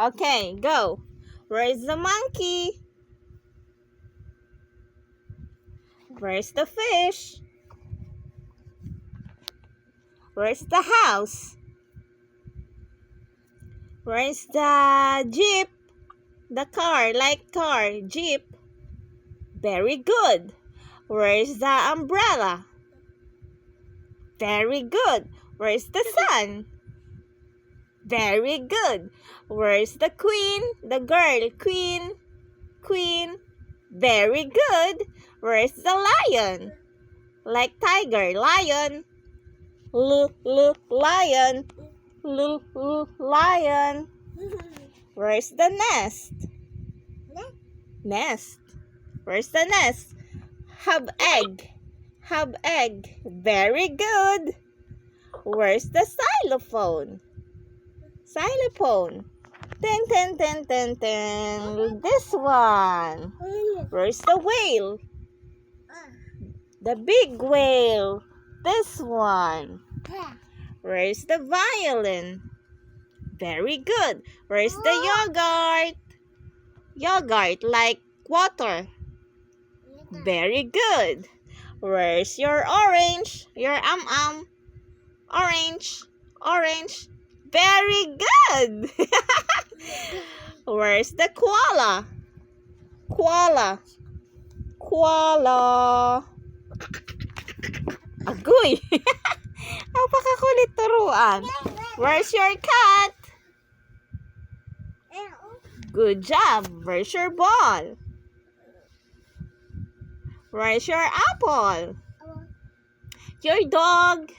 Okay, go. Where's the monkey? Where's the fish? Where's the house? Where's the jeep? The car, like car, jeep. Very good. Where's the umbrella? Very good. Where's the sun? Very good. Where's the queen? The girl, queen, queen. Very good. Where's the lion? Like tiger, lion. Lion. Lion. Where's the nest? Nest. Where's the nest? Have egg. Have egg. Very good. Where's the xylophone? Xylophone. Ten. This one. Where's the whale? The big whale. This one. Where's the violin? Very good. Where's the yogurt? Yogurt, like water. Very good. Where's your orange? Your orange. Orange. Very good. Where's the koala? Koala. Agoy. Napakakulit turuan. Where's your cat? Good job. Where's your ball? Where's your apple? Your dog?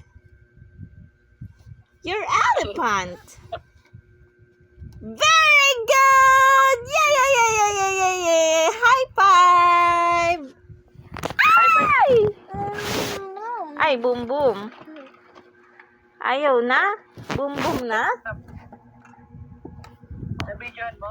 Your elephant? Very good! Yay! High five! Ay! Ay, boom boom. Ayaw na? Boom boom na? Nabidyohan mo?